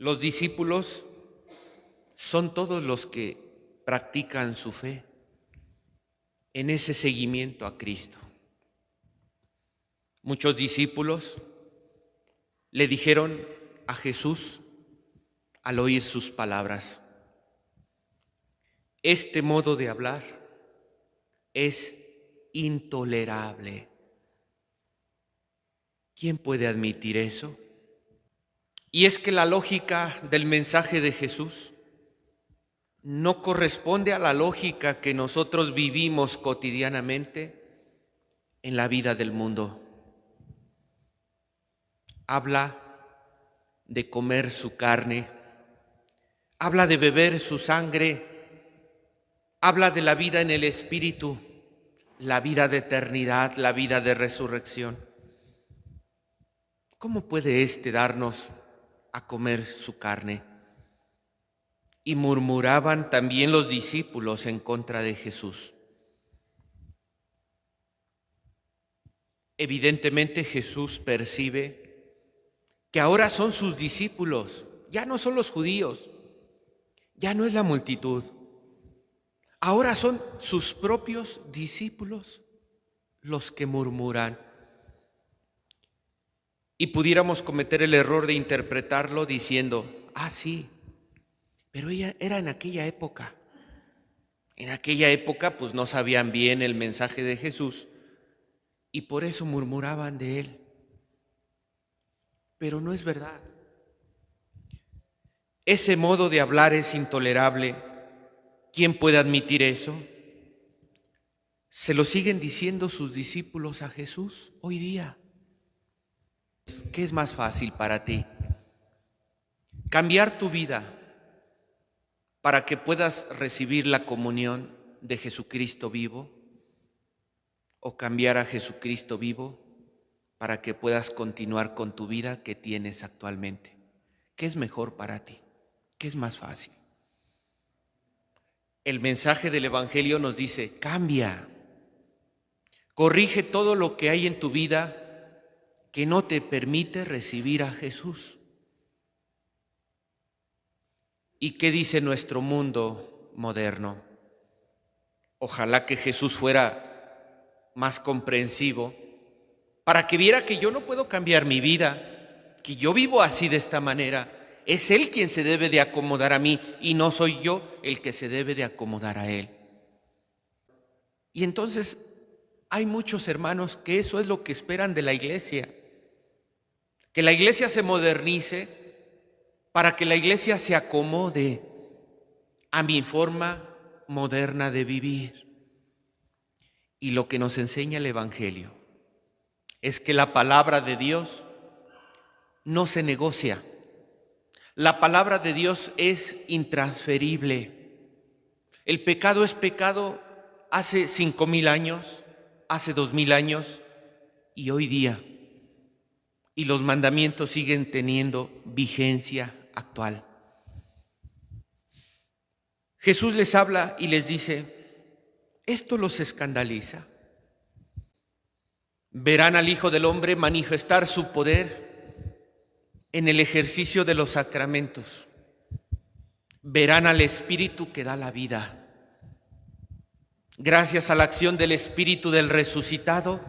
Los discípulos son todos los que practican su fe en ese seguimiento a Cristo. Muchos discípulos le dijeron a Jesús al oír sus palabras: este modo de hablar es intolerable. ¿Quién puede admitir eso? Y es que la lógica del mensaje de Jesús no corresponde a la lógica que nosotros vivimos cotidianamente en la vida del mundo. Habla de comer su carne, habla de beber su sangre, habla de la vida en el Espíritu, la vida de eternidad, la vida de resurrección. ¿Cómo puede darnos a comer su carne? Y murmuraban también los discípulos en contra de Jesús. Evidentemente Jesús percibe que ahora son sus discípulos, ya no son los judíos, ya no es la multitud, ahora son sus propios discípulos los que murmuran. Y pudiéramos cometer el error de interpretarlo diciendo: sí, pero ella era en aquella época. En aquella época pues no sabían bien el mensaje de Jesús y por eso murmuraban de él. Pero no es verdad. Ese modo de hablar es intolerable. ¿Quién puede admitir eso? Se lo siguen diciendo sus discípulos a Jesús hoy día. ¿Qué es más fácil para ti? ¿Cambiar tu vida para que puedas recibir la comunión de Jesucristo vivo? ¿O cambiar a Jesucristo vivo para que puedas continuar con tu vida que tienes actualmente? ¿Qué es mejor para ti? ¿Qué es más fácil? El mensaje del Evangelio nos dice: cambia, corrige todo lo que hay en tu vida que no te permite recibir a Jesús. ¿Y qué dice nuestro mundo moderno? Ojalá que Jesús fuera más comprensivo para que viera que yo no puedo cambiar mi vida, que yo vivo así de esta manera. Es Él quien se debe de acomodar a mí y no soy yo el que se debe de acomodar a Él. Y entonces hay muchos hermanos que eso es lo que esperan de la iglesia, que la iglesia se modernice para que la iglesia se acomode a mi forma moderna de vivir. Y lo que nos enseña el Evangelio es que la palabra de Dios no se negocia. La palabra de Dios es intransferible. El pecado es pecado hace 5,000 años, hace 2,000 años y hoy día. Y los mandamientos siguen teniendo vigencia actual. Jesús les habla y les dice: ¿esto los escandaliza? Verán al Hijo del Hombre manifestar su poder en el ejercicio de los sacramentos. Verán al Espíritu que da la vida. Gracias a la acción del Espíritu del resucitado,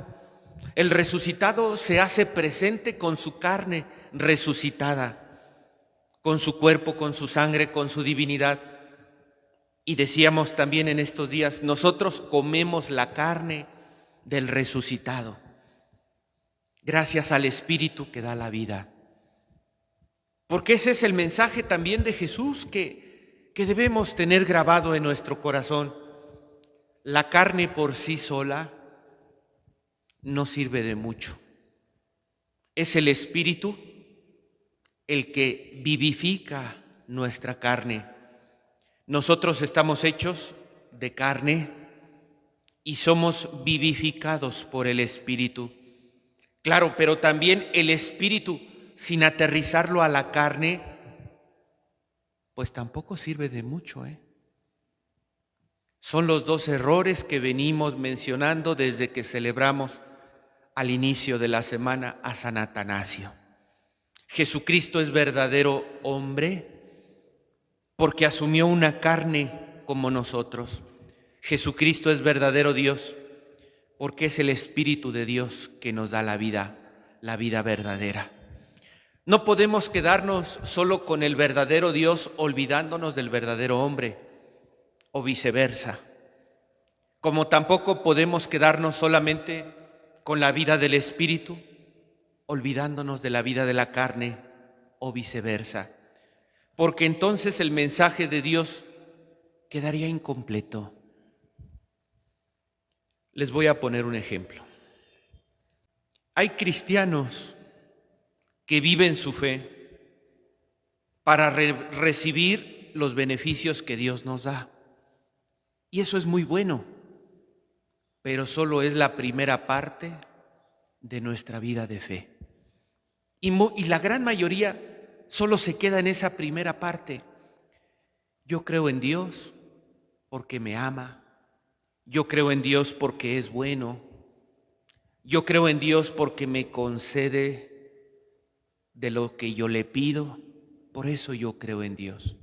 el resucitado se hace presente con su carne resucitada, con su cuerpo, con su sangre, con su divinidad. Y decíamos también en estos días, nosotros comemos la carne del resucitado, gracias al Espíritu que da la vida. Porque ese es el mensaje también de Jesús que debemos tener grabado en nuestro corazón. La carne por sí sola no sirve de mucho. Es el Espíritu el que vivifica nuestra carne. Nosotros estamos hechos de carne y somos vivificados por el Espíritu. Claro, pero también el Espíritu, sin aterrizarlo a la carne, pues tampoco sirve de mucho, Son los dos errores que venimos mencionando desde que celebramos al inicio de la semana a San Atanasio. Jesucristo es verdadero hombre porque asumió una carne como nosotros. Jesucristo es verdadero Dios porque es el Espíritu de Dios que nos da la vida verdadera. No podemos quedarnos solo con el verdadero Dios olvidándonos del verdadero hombre o viceversa. Como tampoco podemos quedarnos solamente con la vida del Espíritu olvidándonos de la vida de la carne o viceversa. Porque entonces el mensaje de Dios quedaría incompleto. Les voy a poner un ejemplo. Hay cristianos que viven su fe para recibir los beneficios que Dios nos da. Y eso es muy bueno, pero solo es la primera parte de nuestra vida de fe. Y la gran mayoría solo se queda en esa primera parte. Yo creo en Dios porque me ama. Yo creo en Dios porque es bueno. Yo creo en Dios porque me concede de lo que yo le pido. Por eso yo creo en Dios.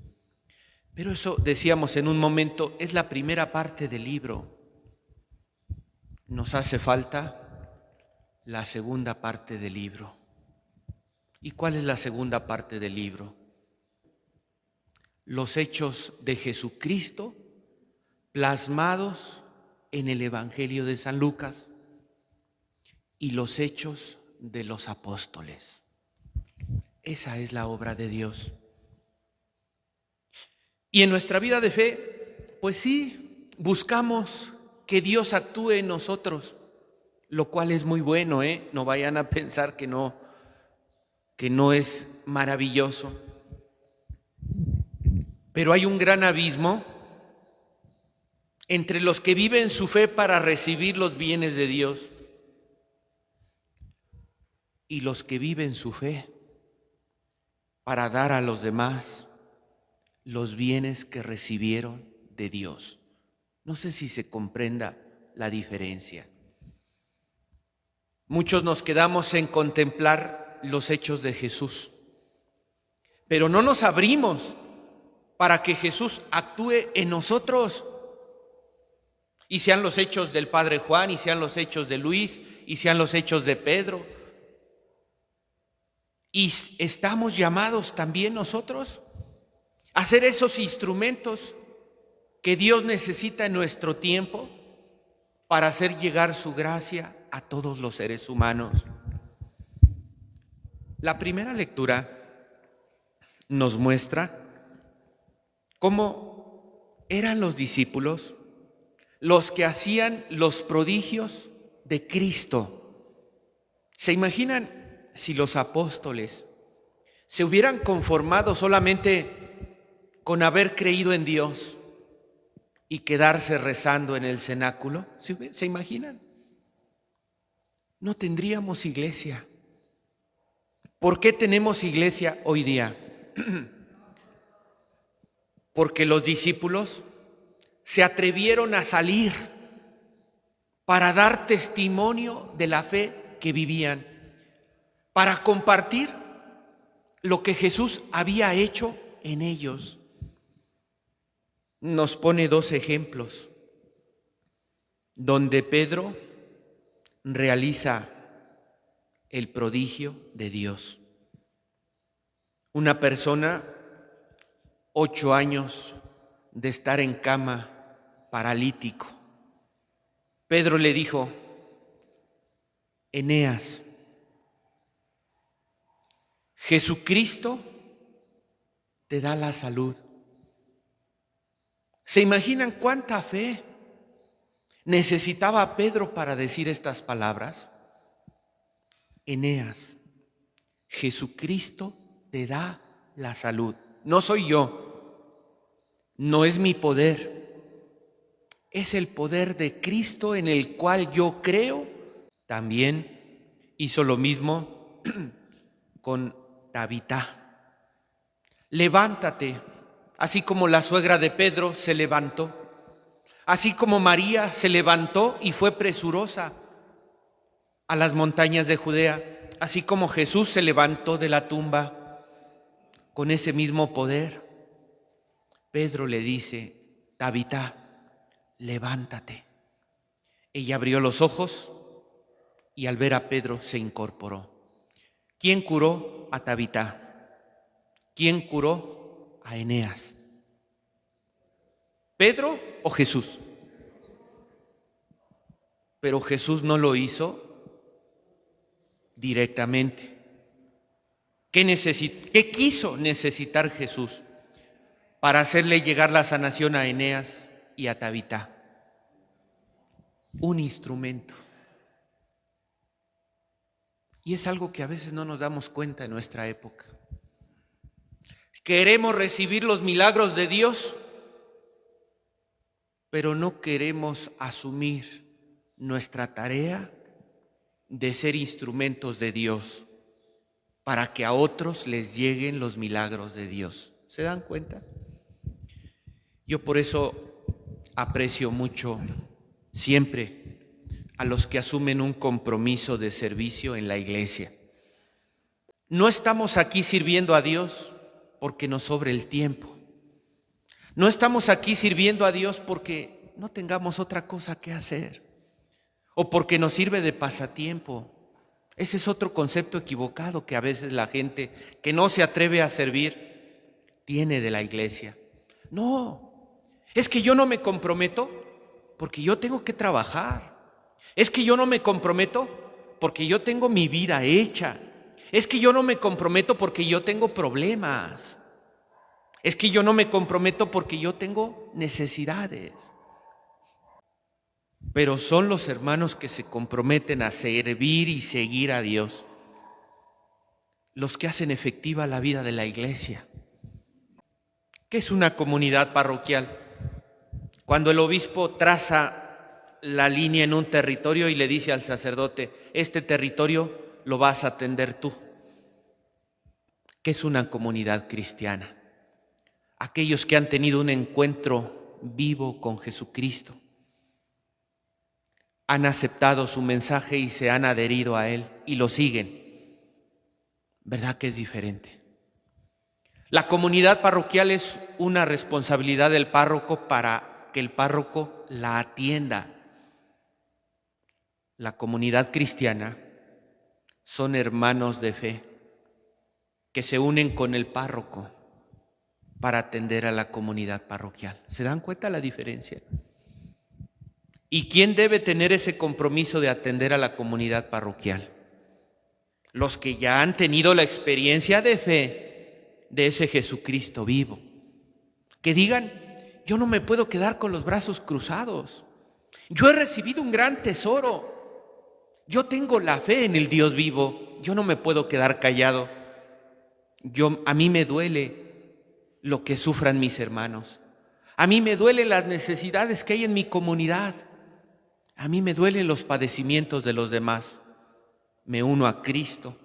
Pero eso, decíamos en un momento, es la primera parte del libro. Nos hace falta la segunda parte del libro. ¿Y cuál es la segunda parte del libro? Los hechos de Jesucristo plasmados en el Evangelio de San Lucas y los hechos de los apóstoles. Esa es la obra de Dios. Y en nuestra vida de fe, pues sí, buscamos que Dios actúe en nosotros, lo cual es muy bueno, ¿eh? No vayan a pensar que no es maravilloso. Pero hay un gran abismo entre los que viven su fe para recibir los bienes de Dios y los que viven su fe para dar a los demás los bienes que recibieron de Dios. No sé si se comprenda la diferencia. Muchos nos quedamos en contemplar los hechos de Jesús, pero no nos abrimos para que Jesús actúe en nosotros. Y sean los hechos del Padre Juan, y sean los hechos de Luis, y sean los hechos de Pedro. Y estamos llamados también nosotros a ser esos instrumentos que Dios necesita en nuestro tiempo para hacer llegar su gracia a todos los seres humanos. La primera lectura nos muestra cómo eran los discípulos los que hacían los prodigios de Cristo. ¿Se imaginan si los apóstoles se hubieran conformado solamente con haber creído en Dios y quedarse rezando en el cenáculo? ¿Se imaginan? No tendríamos iglesia. ¿Por qué tenemos iglesia hoy día? Porque los discípulos se atrevieron a salir para dar testimonio de la fe que vivían, para compartir lo que Jesús había hecho en ellos. Nos pone dos ejemplos donde Pedro realiza el prodigio de Dios. Una persona, 8 años de estar en cama, paralítico. Pedro le dijo: Eneas, Jesucristo te da la salud. ¿Se imaginan cuánta fe necesitaba Pedro para decir estas palabras? Eneas, Jesucristo te da la salud. No soy yo, no es mi poder, es el poder de Cristo en el cual yo creo. También hizo lo mismo con Tabita. Levántate, así como la suegra de Pedro se levantó, así como María se levantó y fue presurosa a las montañas de Judea, así como Jesús se levantó de la tumba con ese mismo poder, Pedro le dice: Tabita, levántate. Ella abrió los ojos y al ver a Pedro se incorporó. ¿Quién curó a Tabita? ¿Quién curó a Eneas? ¿Pedro o Jesús? Pero Jesús no lo hizo directamente. ¿Qué quiso necesitar Jesús para hacerle llegar la sanación a Eneas y a Tabita? Un instrumento. Y es algo que a veces no nos damos cuenta en nuestra época. Queremos recibir los milagros de Dios, pero no queremos asumir nuestra tarea de ser instrumentos de Dios para que a otros les lleguen los milagros de Dios. ¿Se dan cuenta? Yo por eso aprecio mucho siempre a los que asumen un compromiso de servicio en la iglesia. No estamos aquí sirviendo a Dios porque nos sobre el tiempo. No estamos aquí sirviendo a Dios porque no tengamos otra cosa que hacer o porque nos sirve de pasatiempo. Ese es otro concepto equivocado que a veces la gente que no se atreve a servir tiene de la iglesia. No, es que yo no me comprometo porque yo tengo que trabajar. Es que yo no me comprometo porque yo tengo mi vida hecha. Es que yo no me comprometo porque yo tengo problemas. Es que yo no me comprometo porque yo tengo necesidades. Pero son los hermanos que se comprometen a servir y seguir a Dios los que hacen efectiva la vida de la iglesia. ¿Qué es una comunidad parroquial? Cuando el obispo traza la línea en un territorio y le dice al sacerdote: este territorio lo vas a atender tú. ¿Qué es una comunidad cristiana? Aquellos que han tenido un encuentro vivo con Jesucristo, han aceptado su mensaje y se han adherido a él y lo siguen. ¿Verdad que es diferente? La comunidad parroquial es una responsabilidad del párroco para que el párroco la atienda. La comunidad cristiana son hermanos de fe que se unen con el párroco para atender a la comunidad parroquial. ¿Se dan cuenta la diferencia? ¿Y quién debe tener ese compromiso de atender a la comunidad parroquial? Los que ya han tenido la experiencia de fe de ese Jesucristo vivo. Que digan: yo no me puedo quedar con los brazos cruzados. Yo he recibido un gran tesoro. Yo tengo la fe en el Dios vivo. Yo no me puedo quedar callado. A mí me duele lo que sufran mis hermanos. A mí me duelen las necesidades que hay en mi comunidad. A mí me duelen los padecimientos de los demás. Me uno a Cristo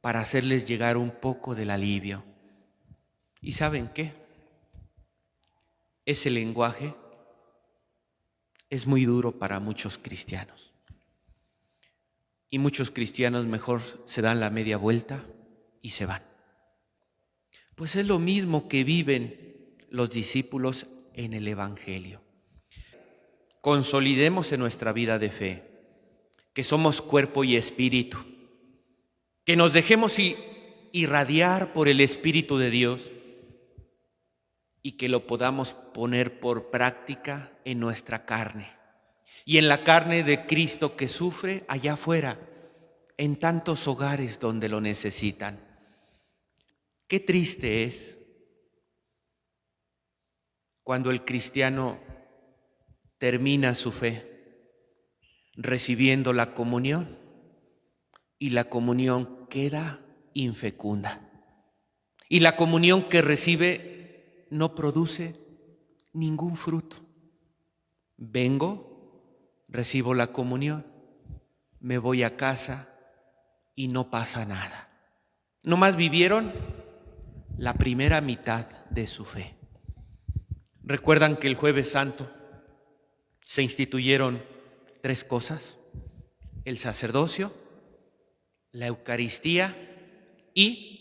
para hacerles llegar un poco del alivio. ¿Y saben qué? Ese lenguaje es muy duro para muchos cristianos. Y muchos cristianos mejor se dan la media vuelta y se van. Pues es lo mismo que viven los discípulos en el Evangelio. Consolidemos en nuestra vida de fe que somos cuerpo y espíritu, que nos dejemos irradiar por el Espíritu de Dios y que lo podamos poner por práctica en nuestra carne y en la carne de Cristo que sufre allá afuera, en tantos hogares donde lo necesitan. Qué triste es cuando el cristiano termina su fe recibiendo la comunión y la comunión queda infecunda. Y la comunión que recibe no produce ningún fruto. Vengo, recibo la comunión, me voy a casa y no pasa nada. Nomás vivieron la primera mitad de su fe. ¿Recuerdan que el Jueves Santo se instituyeron 3 cosas? El sacerdocio, la Eucaristía y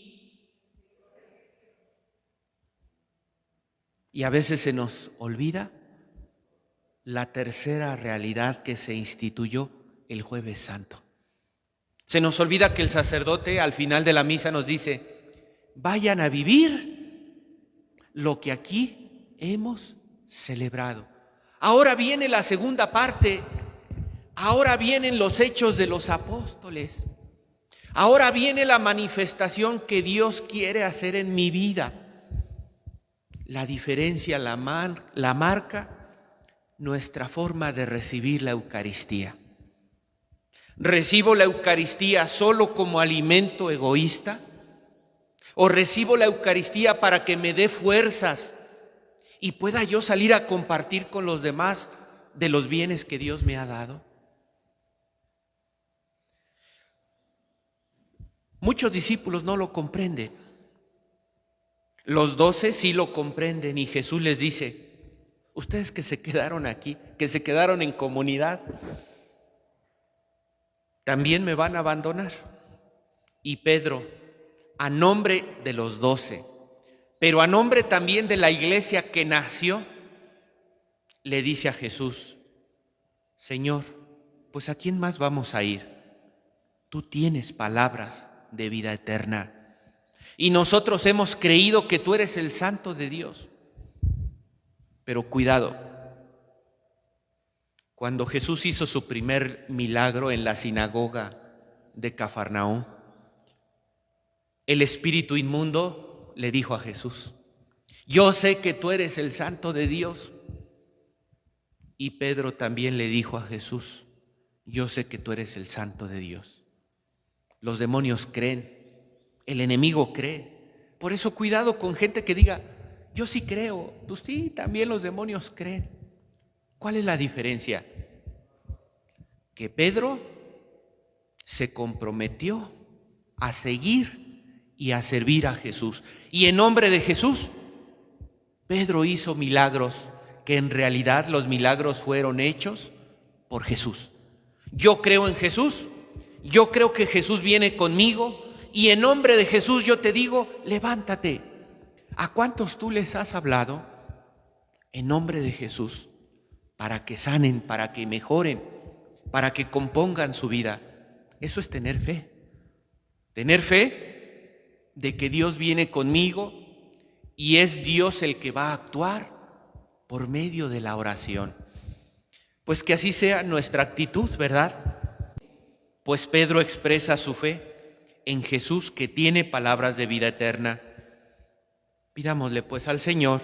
a veces se nos olvida la tercera realidad que se instituyó el Jueves Santo. Se nos olvida que el sacerdote al final de la misa nos dice: vayan a vivir lo que aquí hemos celebrado. Ahora viene la segunda parte, ahora vienen los hechos de los apóstoles, ahora viene la manifestación que Dios quiere hacer en mi vida. La diferencia la marca nuestra forma de recibir la Eucaristía. ¿Recibo la Eucaristía solo como alimento egoísta? ¿O recibo la Eucaristía para que me dé fuerzas y pueda yo salir a compartir con los demás de los bienes que Dios me ha dado? Muchos discípulos no lo comprenden. Los 12 sí lo comprenden y Jesús les dice: ustedes que se quedaron aquí, que se quedaron en comunidad, también me van a abandonar. Y Pedro, a nombre de los 12, pero a nombre también de la iglesia que nació, le dice a Jesús: Señor, pues ¿a quién más vamos a ir? Tú tienes palabras de vida eterna y nosotros hemos creído que tú eres el Santo de Dios. Pero cuidado, cuando Jesús hizo su primer milagro en la sinagoga de Cafarnaúm, el espíritu inmundo le dijo a Jesús: yo sé que tú eres el Santo de Dios. Y Pedro también le dijo a Jesús: yo sé que tú eres el Santo de Dios. Los demonios creen, el enemigo cree. Por eso cuidado con gente que diga: yo sí creo. Pues sí, también los demonios creen. ¿Cuál es la diferencia? Que Pedro se comprometió a seguir y a servir a Jesús. Y en nombre de Jesús, Pedro hizo milagros que en realidad los milagros fueron hechos por Jesús. Yo creo en Jesús, yo creo que Jesús viene conmigo y en nombre de Jesús yo te digo: levántate. ¿A cuántos tú les has hablado en nombre de Jesús para que sanen, para que mejoren, para que compongan su vida? Eso es tener fe. Tener fe de que Dios viene conmigo y es Dios el que va a actuar por medio de la oración. Pues que así sea nuestra actitud, ¿verdad? Pues Pedro expresa su fe en Jesús, que tiene palabras de vida eterna. Pidámosle pues al Señor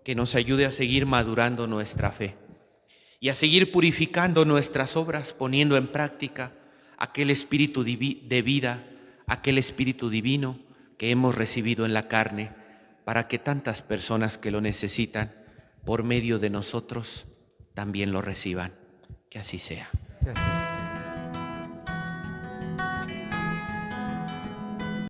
que nos ayude a seguir madurando nuestra fe y a seguir purificando nuestras obras, poniendo en práctica aquel espíritu de vida, aquel espíritu divino que hemos recibido en la carne, para que tantas personas que lo necesitan, por medio de nosotros, también lo reciban. Que así sea. Gracias.